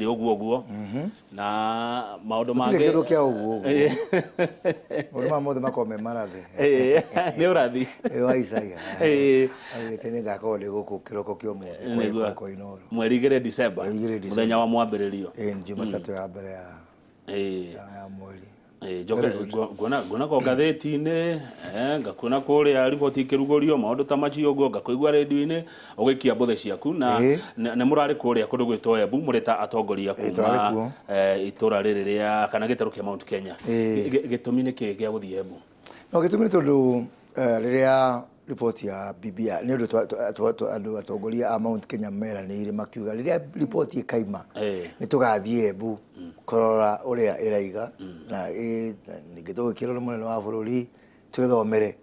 Oguo na maundu mangĩ kĩndũ kĩa ũguo ũrũma mothe makome marathe nĩ ũrathi wa Isaia agĩtene gakorwo ndĩ gũkũ kĩroko kĩa ũmũthĩ kwa Inooro mweri 2 December mũthenya wa mwambĩrĩrio Jumatatũ ya mbere ya mweri ngona ko ngathĩti-inĩ ngakuona kũrĩa riboti ikĩrugũrio maũndũ ta macio ũguo ngakũigua radio-inĩ ũgĩikia mbũthĩ ciaku na nĩ mũrarĩ kũrĩa kũndũ gwĩtwo Embu mũrĩ ta atongoria kuma itũra rĩrĩ rĩa kana gĩtarũ kĩa Mount Kenya gĩtũmi nĩ kĩĩ gĩa gũthiĩ Embu? No gĩtũmi nĩ tondũ rĩrĩa riboti ya BBI nĩ ũndũ andũ atongoria a Mount Kenya meranĩire makiuga rĩrĩa riboti ĩkaima nĩ tũgathiĩ Embu korora ũrĩa ĩraiga na ningĩ tũgĩkĩrwo nĩ mũnene wa bũrũri twĩthomere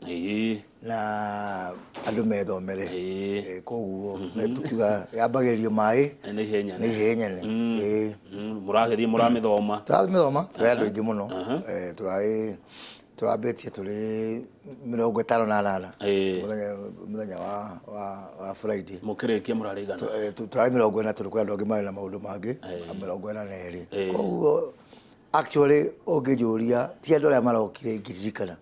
na andũ methomere koguo tukiuga yambagĩrĩrio maĩ nĩ ihenya mũragĩthiĩ mũramĩthoma tũrarĩ andũ aingĩ mũno tũrambĩtie tũrĩ 58 mũthenya wa Friday mũkĩrĩkia mũrarĩigana tũrarĩ 40 tondũ kwĩ andũ angĩ marĩ na maũndũ mangĩ 42 koguo actually ũngĩnjũria ti andũ arĩa marokire ingĩririkana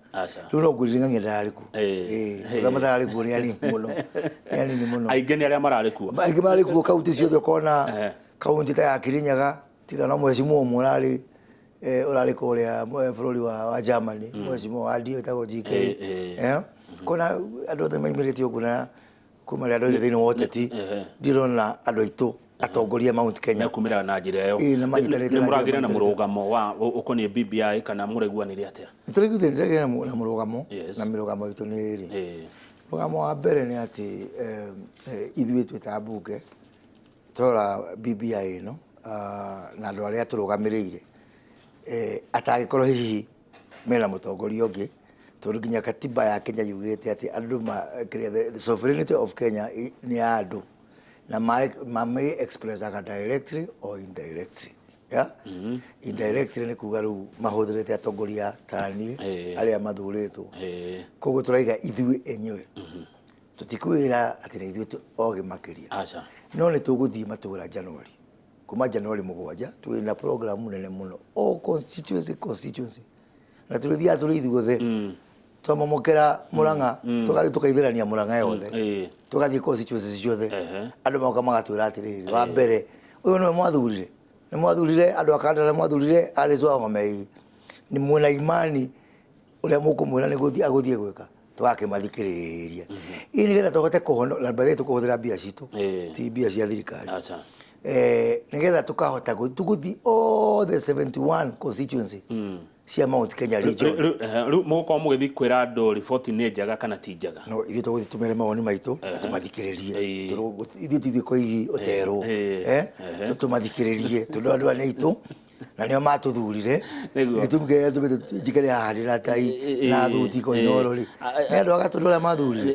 rĩu no ngũririkania ndararĩ kuo ũrĩa matararĩ kuo nĩ anini mũno aingĩ nĩ arĩa mararĩ kuo aingĩ mararĩ kuo kaunti ciothe ũkona kaunti ta ya Kirinyaga tiga no mwecimu ũmwe ũrarĩ kũrĩa bũrũri wa Germany mwecimu wa ndio ĩtagwo GK kona andũ othe maimĩrĩte ũguo na kuma rĩa andũ thĩinĩ wa ũteti ndirona andũ aitũ atongoria Mount Kenya kumĩra na njĩra ĩyo nĩ mũragĩra na mũrũgamo wa ũkoniĩ BBI kana mũraiguanĩre atĩa? Nĩtũraiguanĩre na mũrũgamo na mĩrũgamo itũ nĩ ĩrĩ. Mũrũgamo wa mbere nĩ atĩ ithuĩ twĩ ta mbunge tora BBI ĩno na andũ arĩa tũrũgamĩrĩire atangĩkorwo hihi mena mũtongoria ũngĩ tondũ nginya katiba ya Kenya yugĩte atĩ andũ the sovereignty of Kenya nĩ ya andũ na may express directly or indirectly indirectly nĩ kuga rĩu mahũthĩrĩte atongoria ta niĩ arĩa mathurĩtwo koguo tũraiga ithuĩ enyewe tũtikwĩra atĩ nĩ ithuĩ ogĩ makĩria no nĩ tũgũthiĩ matũra January kuma January 7 twĩ na program nene mũno o constituency na tũrĩthiaga tũrĩ ithuothe twamomokera Murang'a tũgathiĩ tũkaithĩrania Murang'a yothe tũgathiĩ constituencies ciothe andũ moka magatwĩra atĩrĩrĩ wa mbere ũyũ nĩwe mwathurire andũ akandara mwathurire Alice Wahome nĩ mwena imani ũrĩa mũkũmwĩra nĩ agũthiĩ gwĩka tũgakĩmathikĩrĩria ĩ nĩgetha tũhote kũhonokia mbere tũkũhũthĩra mbia citũ ti mbia cia thirikari nĩgetha tũkahota tũgũthiĩ all the 71 constituency cia Mount Kenya region rĩu mũgũkorwo mũgĩthiĩ kwĩra andũ riboti nĩ njega kana ti njega? No ithuĩ tũgũthiĩ tũmere mawoni maitũ tũmathikĩrĩrie ithuĩ tithiĩ kũigi ũterwo tũmathikĩrĩrie tondũ andũ nĩ aitũ na nĩo matũthurire gĩtũmi kĩrĩa tũmĩte njikare haha ndĩna tai na thuti ko Inooro rĩ nĩ andũ agatũndũ arĩa mathurire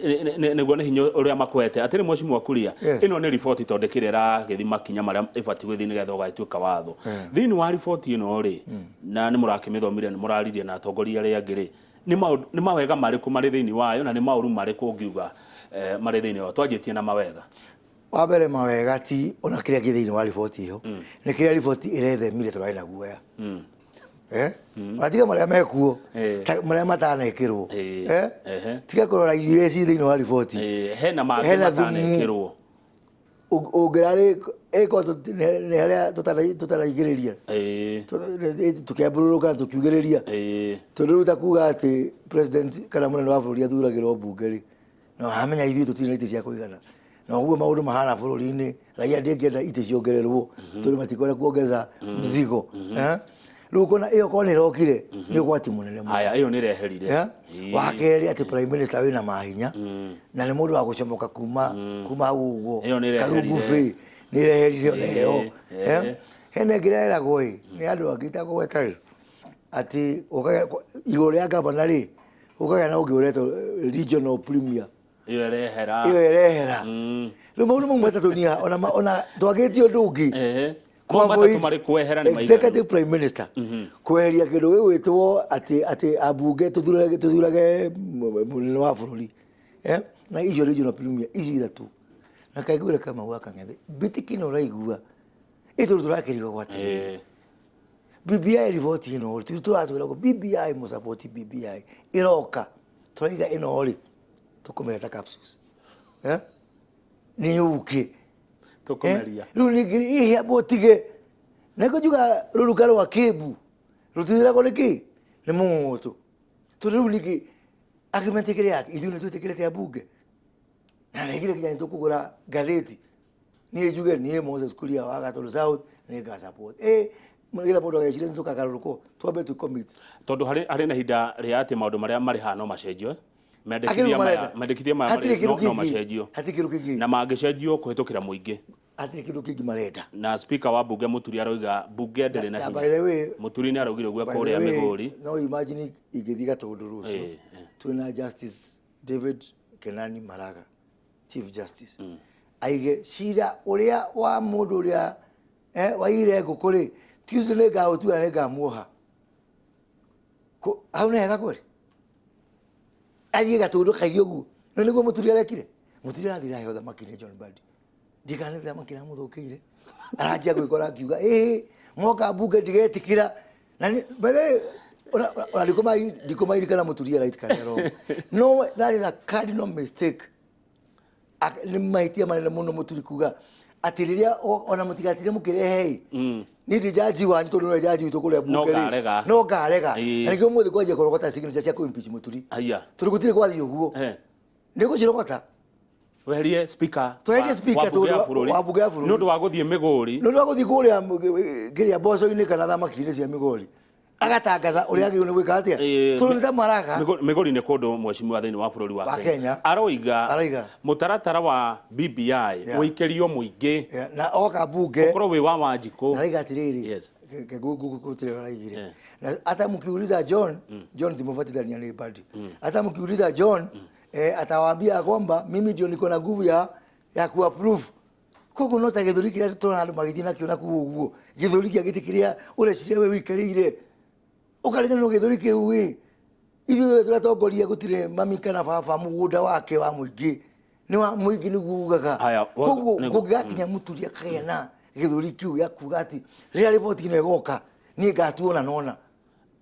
nĩguo nĩ hinya ũrĩa makwete atĩrĩ mwecimu Wakuria ĩno nĩ riboti tondekire ĩragĩthi makinya marĩa ĩbatiĩ gũthiĩ nĩgetha ũgagĩtuĩka watho thĩinĩ wa riboti ĩno rĩ na nĩ mũrakĩmĩthomire nĩ mũraririe na atongoria arĩa angĩ rĩ nĩ mawega marĩkũ marĩ thĩinĩ wayo na nĩ maũru marĩkũ ũngiuga marĩ thĩinĩ wayo twanjĩtie na mawega? Wa mbere mawega ti ona kĩrĩa kĩ thĩinĩ wa riboti ĩyo nĩ kĩrĩa riboti ĩrethemire tũrarĩ na guoya matiga marĩa mekuo marĩa matanekĩrwo tiga kũrora irio ici thĩinĩ wa riboti hena mangĩ matanekĩrwo ũngĩrarĩ nĩ harĩa tũtaraigĩrĩria tũkĩambũrũrũka tũkiugĩrĩria tondũ rĩu ta kuga atĩ president kana mũnene wa bũrũri athuragĩrwo mbunge rĩ no hamenya ithuĩ tũtirĩ na itĩ cia kũigana na ũguo maũndũ mahana bũrũri-inĩ raia ndĩngĩenda itĩ ciongererwo tondũ matikwenda kuongeza mzigo rĩu kona ĩyo korwo nĩ ĩrokire nĩ ũgwati mũnene mũno ĩyo nĩ ĩreherire wa kerĩ atĩ prime minister wĩna mahinya na nĩ mũndũ wa gũcomoka kuma hau ũguo karungu bĩ nĩ ĩreherire ona ĩyo hena ĩngĩ ĩreragwo nĩ andũ angĩ itagũgweta atĩ igũrũ rĩa gavana rĩ ũkagĩa na ũngĩ ũretwo regional premier iyo erehera rĩu maũndũ mau matatũ niĩ ona twagĩtie ũndũ ũngĩ executive prime minister kweheria kĩndũ gĩgwĩtwo atĩ ambunge tũthurage mũnene wa bũrũri na icio regional premier icio ithatũ na kaiguĩre Kamau Kang'ethe bitikino ũraigua ito turakirigo gwati BBI rivoti ino turatwira ko BBI mo support BBI iroka turaiga ino ori tukomereta capsules ni uke tukomeria runigiri ihe botige nego juga rurukaro wa kebu rutira ko leki ni moto turunigi argument kire yake iduni tutekirete ya buge na negire kijani tukugura gazeti ni juga ni Moses Kuria wa Gatolo South ni ga support mugila bodo ya chirenzo kagaruko twabe tu commit tondu hari na hinda ria ati maundu maria mari hano macenjio mendekithia maya no macenjio na mangicenjio kuhitukira muingi atire kindu kingi marenda na speaker wa bunge Muturi aroiga bunge ndere na hinya Muturi ni arogire gwe kuria Migori no imagine igithiga tondu rucio twina Justice David Kenani Maraga Chief Justice aige cira uria wa mundu uria waire ngukuri Tuesday nega otua nega muoha ko hauna hega kore agiye gatundu kagiyogu no niguo Muturi arekire Muturi athira yotha makire John Badi ndikane thira makira muthukire arajia gwikora kiuga moka bunge ndigetikira na bale ora ndikoma irikana Muturi right kanero no that is a cardinal mistake ni maitia manene muno Muturi kuga atiriria ona mutigatire mukirehe ni jaji wa ntono no jaji witokole bunge no garega nigio muthi kwaje korogota signature cia impeach Muturi aya turugutire kwathi uguo ndiko cirogota weherie speaker wa bunge ya bũrũri no ndo wa guthie Migori no ndo wa guthie kuria ngiria boco-ini kana thamaki-ini cia Migori agatangatha uria agirwo ni gwika atia turunita Maraga Migori ni kundu mweshimiwa thiini wa bũrũri wa Kenya aroiga mutaratara wa BBI wikirio muingi na oka bunge ukoro wi wa Wanjiku na riga atiriri kegugutire raigire na hata mkiuliza John timofatithania ni Badi hata mkiuliza John atawaambia kwamba mimi ndio niko na nguvu ya kuapprove kogo nota githuri kiria tona andu magithii nakio na kuguo githuri kia gitikiria ureciria we wikarire ukarire no githuri kiu wi ithuĩ turatongoria gutire mami kana baba mugunda wake wa muingi ni wa muingi nigugaga kogo kugakinya Muturi akagĩa na githuri kiu ya kuga ati rĩrĩa riboti ĩno ĩgoka niĩ ngatuona nona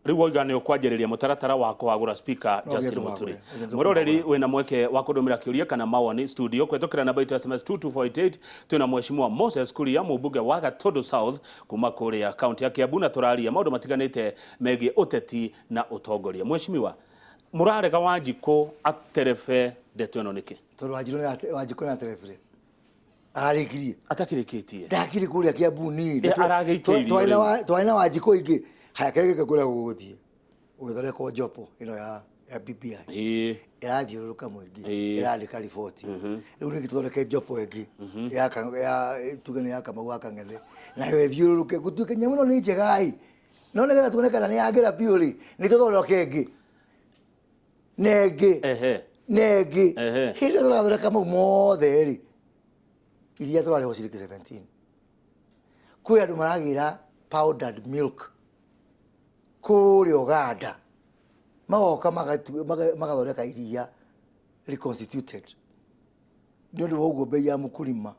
riu oiga ni ukwanjiriria mutaratara wa kuagura speaker Justin Muturi muroreri wina mweke wa kudumira kiuria kana mawoni studio kwetukira namba itu SMS 2248 twina mweshimiwa Moses Kuria mubunge wa Gatolo South kuma kuria county ya Kiambu na turaria maundu matiganite megie uteti na utongoria mweshimiwa murarega Wanjiku aterefe ndeto ino niki tondu Wanjiku na aterefe ararikirie atakirikitie ndakiri kuria Kiambu ni twaina Wanjiku ingi haya kereke kura guguthie ugithoreko jopo ino ya BBI irathiuruka muingi irandika riboti riu ni githoreke jopo ingi ya tugene ya Kamau Akang'ethe na yo thiuruke gutuike nyamu no ni njegai no negetha tuonekana ni agira piuri ni tuthoroke ingi negi hindi turathoreka mau mothe ri iria turariho ciringi 17 kwi andu maragira powdered milk kuri Uganda magoka magathoreka iria reconstituted nĩ ũndũ wa ũguo bei ya mũkulima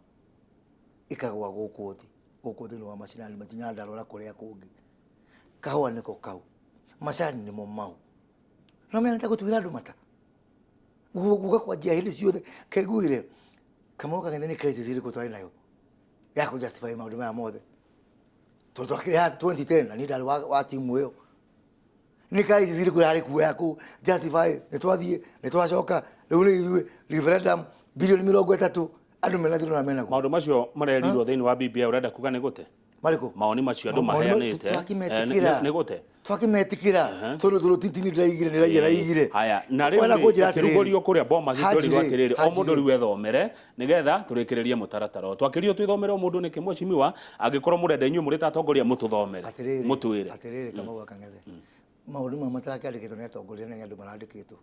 ikagwa gũkũ thĩ wa macinani matinya ndarora kũrĩa kũngĩ kahũa nĩko kau macani nĩmo mau no mena gũtuĩra andũ mata guga kwanjia hĩndĩ ciothe kaiguire Kamau Akang'ethe nĩ crisis ĩrĩkũ twarĩ nayo ya kũjustify maũndũ maya mothe tondũ twakĩrĩ 2010 na niĩ ndarĩ wa timu ĩyo ni crisis ĩrĩkũ yarĩ kuo ya kũ justify nĩtwathiĩ nĩtwacoka rĩu nĩ ithuĩ referendum bilioni 30 andũ mena thĩna na mena maũndũ macio marerirwo thĩinĩ wa BBI urenda kuga nĩ gũte marĩkũ maoni macio andũ maheanĩte nĩ gũte twakimetikira tondũ titini ndaigire nĩ raigire haya na rĩu kĩrũgũrio kũrĩa Bomas tũrirwo atĩrĩrĩ o mũndũ rĩu ethomere nĩgetha tũrĩkĩrĩrie mũtaratara twakĩrio twĩthomere o mũndũ nĩkĩ mweshimiwa angĩkorwo mũrenda inyuĩ mũrĩ ta atongoria mũtũthomere mũtwĩre atĩrĩrĩ Kamau Akang'ethe maũndũ ma matarakĩandĩkĩtwo nĩ atongoria nĩ andũ marandĩkĩtwo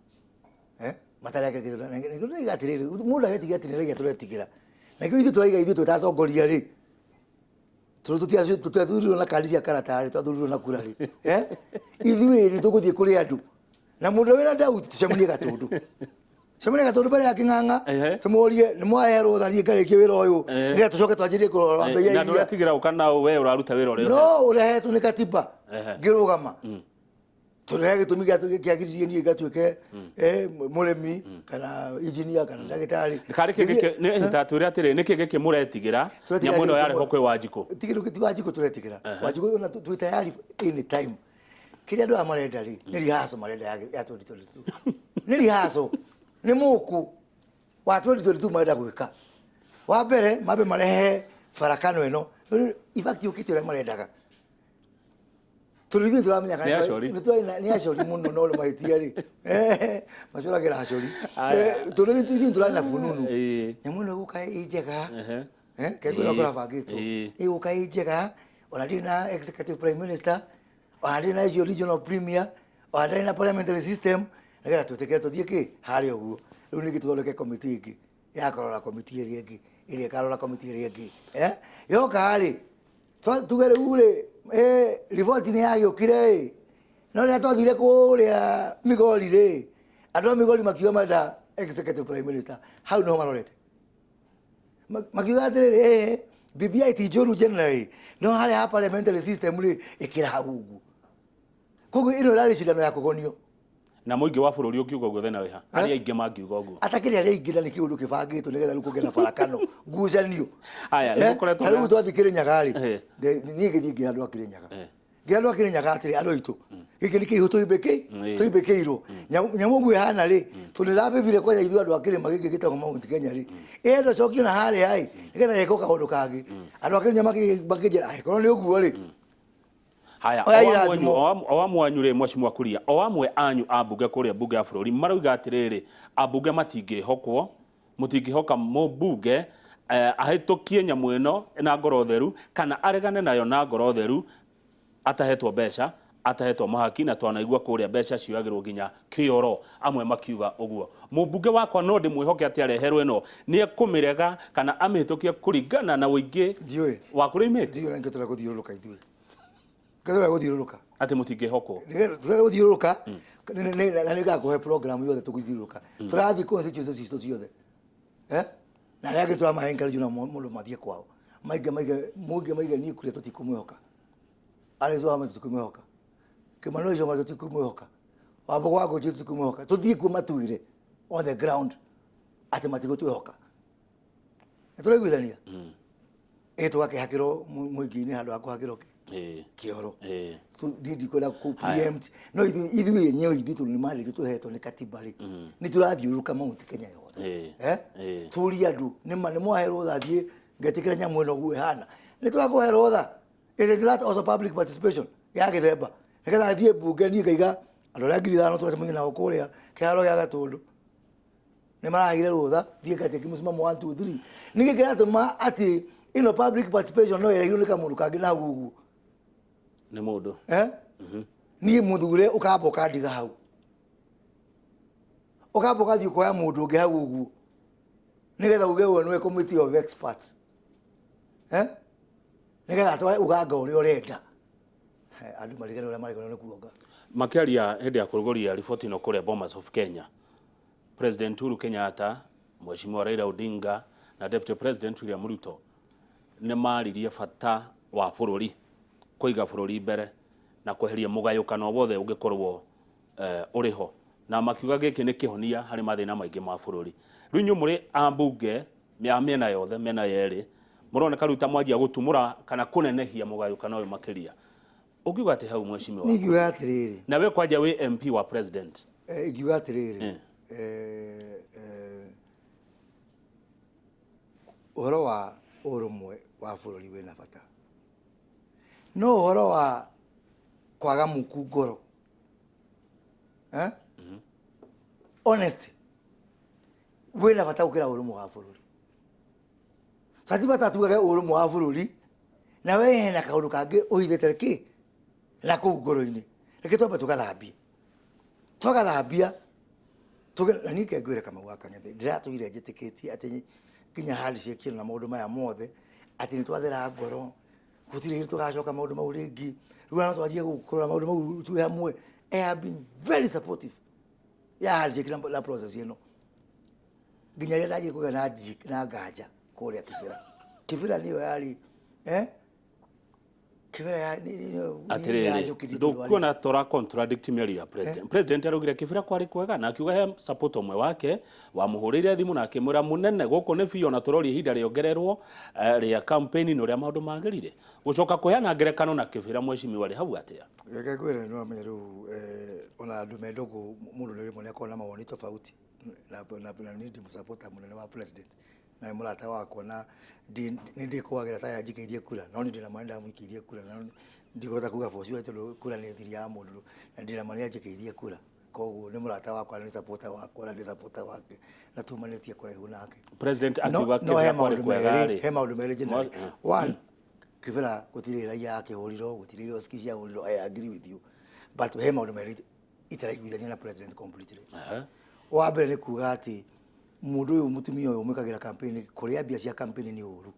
matarakĩandĩkĩtwo nĩ atĩrĩrĩ mũndũ agetigira atĩ nĩraiga tũretigĩra nakĩo ithuĩ tũraiga ithuĩ tũtatongoria rĩ tũtiathurirwo na kandi cia karatarĩ twathurirwo na kura rĩ ithuĩ nĩ tũgũthiĩ kũrĩ andũ na mũndũ wĩna ndauti tũcemanie Gatũndũ Semene gatondu bare akinganga tumurie ni mwaherwo thari ngarekie wira uyu nginya tucoke twanjirie kurora mbe ya na ndura tigira ukana we uraruta wira uri no urehetwo ni katiba ngirugama turehe gitumi giagiririe ni gatuike muremi kana engineer kana ndagitari kari kike ni taturi atire niki giki muretigira nyamu no yari hokwe Wanjiku tigiru kiti Wanjiku turetigira Wanjiku na tu tayari any time kiria ndo amarenda ri ni rihaso marenda ya 2022 ni rihaso ni muku wa 2022 marenda gwika wa mbere mabe marehe farakano eno in fact ukitira marendaga turithi turamenya kana ni ashori muno no lo maitia ri mashora gira ashori turithi turana fununu nyamuno guka ijega kegura kora bagito guka ijega onadina executive prime minister onadina regional premier onadina parliamentary system ngira tutekera tuthie ki hari oguo riu ni gituthondeke committee iki ya korora committee iri ingi iri karora committee iri ingi yoka hari tugere ure report ni ayo kire no ni atwathire kuria Migori ri andu Migori makiwa mada executive prime minister how no marorete makiwa atire BBI ti joru generally no hari ha parliamentary system ri ikira hagugu kogo ino rari shidano ya kugonio na muingi wa bururi ukiuga guo thena wiha ari aingi mangiuga guo atakiri ari aingi ni kiundu kibangitwo nigetha riu kugena farakano ngucanio aya ni mukoretwo riu twathikire nyagari ni ngithii ngira andu akire nyaga ngira andu akire nyaga atiri andu itu giki ni kihu tuibekeirwo nyamungu ihana ri tunirabivire kwa ithu andu akire magiki gitagwo Mount Kenya ri endo cokio na hari hai nigetha yeko kaundu kangi andu akire nyamaki bakijira ai kono ni uguo ri haya awamu wanyu ri Mheshimiwa Kuria awamwe anyu abunge kuria bunge ya bururi marauga atiriri abunge matingihokwo mutingihoka mubunge ahitukie nyamu ino na ngoro theru kana aregane nayo na ngoro theru atahetwo mbeca atahetwo mahaki na twanaigua kuria mbeca ciagirwo ginya kioro amwe makiuga uguo mubunge wakwa no ndi mwihoke ati areherwo ino ni ekumirega kana amihitukie kuringana na uingi wa kurimite ndiyo ngetora guthiuruka ithui ngetora guthiuruka ati mutingihokwo ngetora guthiuruka na niga kuhe program yothe tukuthiuruka turathi constituencies citu ciothe na rege turamahenga juna mundu mathie kwao maige ni kuria tutikumwihoka arizo ama tutikumwihoka kimano izo ma tutikumwihoka wabo wako tutikumwihoka tuthie kuma tuire on the ground ati matigo tuihoka turagwithania twake hakiro muingini handu akuhakiro kioro tu didi kwenda ku preempt no ithu yenyewe ithu ni mali tuhetwo ni katiba ri ni turathiuruka Mount Kenya yothe turi andu ni mwaherwo thathie ngetikira nyamu ino guo hana ni twakuherwo tha is it not also public participation ya githemba nigetha thie bunge ni ngaiga andu aria 5,000 twacemangia nao kuria kiharo gia Gatundu ni maragire rutha thie ngatiki musimamo 1 2 3 ni gikira tuma ati ino public participation no yeragirwo ni kamundu kangi na gugu ni mundu ni muthure ukamba ukandiga hau ukamba ukathii kuoya mundu ungi hau uguo nigetha uge we nwe committee of experts nigetha atware uganga uria urenda andu marigane uria marigane ni kuonga makiaria hindi ya kuruguria report ino kuria Bomas of Kenya President Uhuru Kenyatta Mheshimiwa Raila Odinga na Deputy President William Ruto ni maririe bata wa bururi kuiga bururi mbere na kweheria mugayukano wothe ungikorwo uriho na makiuga giki ni kihonia hari mathina maingi ma bururi riu nyu muri ambunge miena yothe mena yeri muroneka ruta mwanjia gutumura kana kunenehia mugayukano uyu makiria ukiuga ati hau Mheshimiwa nigiuga atiriri na we kwanja we MP wa president igiuga atiriri uhoro wa urumwe wa bururi wina bata no uhoro wa kwaga muku ngoro honesty wina bata ukira urumwe wa bururi sati bata tugaga urumwe wa bururi na we hena kaundu kangi uhithete ki na ku ngoro-ini reke twambe tugathambia na nike ngwire kama gwakanya ndiratugire njitikitie ati kinya hali ciekire na maundu maya mothe ati ni twathera ngoro gutire tugacoka maundu mau ringi riu no twajie gukora maundu mau tu hamwe I have been very supportive ya hali ciekire na process ino nginya rä ndathä kå gä na nganja kå rä a kä bä niyo yari atiriri kuona tora contradict mĩario ya president president araugire kĩbĩra kwarĩ kwega na akiuga he support omwe wake wamũhũrĩire thimũ na akĩmwĩra mũnene gũkũ nĩ biũ na tũroria ihinda rĩongererwo rĩa campaign no rĩa maũndũ magĩrĩre gũcoka kũheana ngerekano na kĩbĩra mwecimiwa rĩ hau atĩa reke ngwĩre no amenye rĩu ona andũ mendogũ mũndũ nĩ rĩmwe nĩ akorwo na mawoni tofauti na niĩ ndĩmũsupporta mũnene wa president na mũrata wakwa na nĩ ndĩkũagĩra ta yanjikĩirie kura no nĩ ndĩna mwana ndamũikĩirie kura na ndigota kuga for sure tondũ kura nĩ thiri ya mũndũ na ndĩna mwana yanjikĩirie kura koguo nĩ mũrata wakwa nĩ supporter wakwa na ndĩ supporter wake na tumanĩtie kũraihu nake president akiuga kĩbĩra kwarĩ kwega rĩ he maũndũ merĩ generally one kĩbĩra gũtirĩ raia akĩhũrirwo gũtirĩ kioski ciahũrirwo I agree with you but he maũndũ merĩ itaraiguithania na president completely wa mbere nĩ kuga atĩ mundu uyu mutumia uyu umekagira campaign kuria bia cia campaign ni uru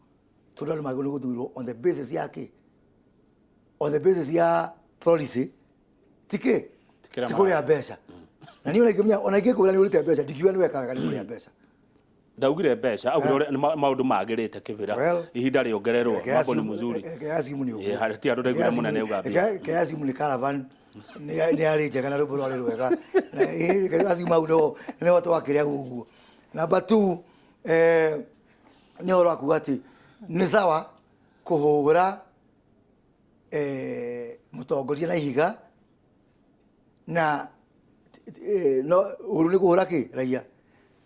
tondũ magũ nĩ gũthurwo on the basis yake on the basis ya policy tikuria mbeca na niĩ ũnaigĩmia onaigĩ kũra nĩ ũrĩte mbeca ndikiuga nĩ weka wega nĩ kũria mbeca ndaugire mbeca augire maũndũ magĩrĩte kĩbĩra ihinda rĩongererwo mambo nĩ muzuri ti andũ ndaiguire mũnene auga mbia kiasi ni caravan nĩ arĩ njega na rũbũ rwarĩ rwega kiasi mau nĩ twakĩrĩa ũguo Number 2, nĩ ũhoro waku atĩ nĩ sawa kũhũra mũtongoria na ihiga na no ũru nĩ kũhũra kĩ raia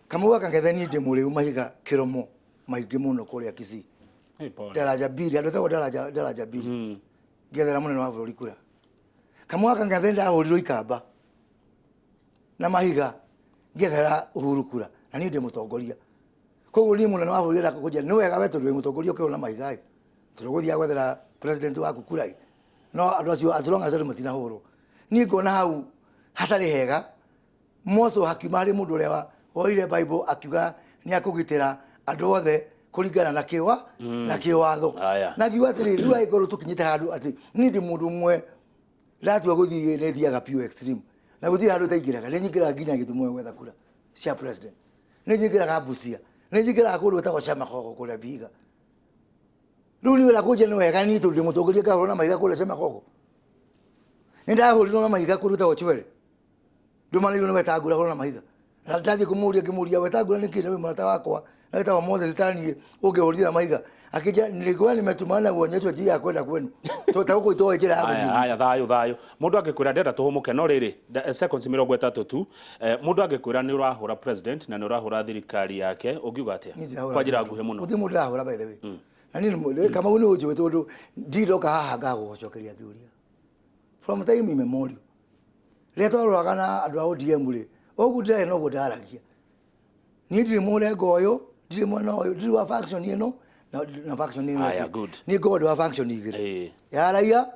Kamau Kang'ethe ndĩ mũrĩu mahiga kĩromo maingĩ mũno kũrĩa Kisii daraja mbiri andũ tagwo daraja mbiri ngethera mũnene wa bũrũri kura Kamau Kang'ethe ndahũrirwo ikamba na mahiga ngethera Uhuru kura na niĩ ndĩ mũtongoria koguo niĩ mũnene wa bũrũri ndakũnjia nĩ wega we tondũ wĩ mũtongoria ũkĩrwo na mahiga tũgũthiĩ gwethera president waku kura no andũ acio as long as andũ matinahũrwo niĩ ngona hau hatarĩ hega Mosũ hakiuma harĩ mũndũ ũrĩa woire Bible akiuga nĩ akũgitĩra andũ othe kũringana na kĩwatho na kiuga atĩrĩ rĩu angĩkorwo tũkinyĩte handũ atĩ niĩ ndĩ mũndũ ũmwe ndatua gũthiĩ nĩ thiaga pure extreme na gũthiĩ handũ taingĩraga nĩ nyingĩraga nginya Gĩthumo gwetha kura cia president nĩ nyingĩraga Busia nĩ nyingĩraga kũndũ gwĩtagwo Cemakogo kũrĩa Vihiga rĩu nĩ wĩra kũnjia nĩ wega niĩ tondũ ndĩ mũtongoria ngahũrwo na mahiga kũrĩa Cemakogo nĩ ndahũrirwo na mahiga kũndũ gwĩtagwo Chwele ndũmanĩirwo nĩ Wetangula kũrwo na mahiga na ndathiĩ kũmũria Wetangula nĩ kĩĩ wĩ mũrata wakwa na wĩtagwo Moses Tanie ũngĩhũrithia na mahiga akija nilikuwa nimetumana kuonyeshwa njia ya kwenda kwenu tutakuko itoe njira yako haya thayo mundu angikwira ndenda tuhumuke no riri seconds 30 tu mundu angikwira ni urahura president na ni urahura thirikari yake ugiuga atia kwa njira nguhe muno uthi mundu arahura by the way na nini kama uni ujiwe tondu ndiroka haha ngagucokeria kiuria from time immemorial leto rwagana andu a ODM ri ogu ndire no budaragia ni ndire murengo uyu ndire mwana uyu ndire wa faction ino na faction ino ni god wa faction igire ya raia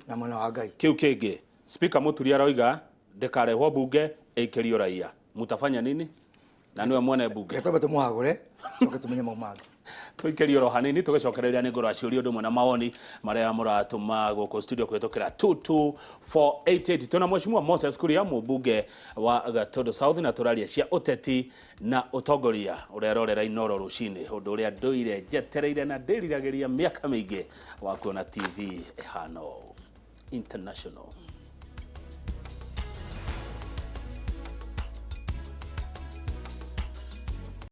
na mwana wa Ngai kiu kingi speaker Muturia aroiga ndekarehwo bunge eikerio raia mutafanya nini na niwe mwene bunge tobe tumuhagure coke tumenye maumaga tuikerio ro hanini tugecokereria ni ngoro aciurio ndumwe na maoni maria muratuma goko studio kwetokera 22488 tuna mheshimiwa Moses Kuria mbunge wa Gatodo South na turaria cia uteti na utongoria urerorera inoro rucini undu uria ndoire jetereire na ndiriragiria miaka mingi wa kuona TV ehano international.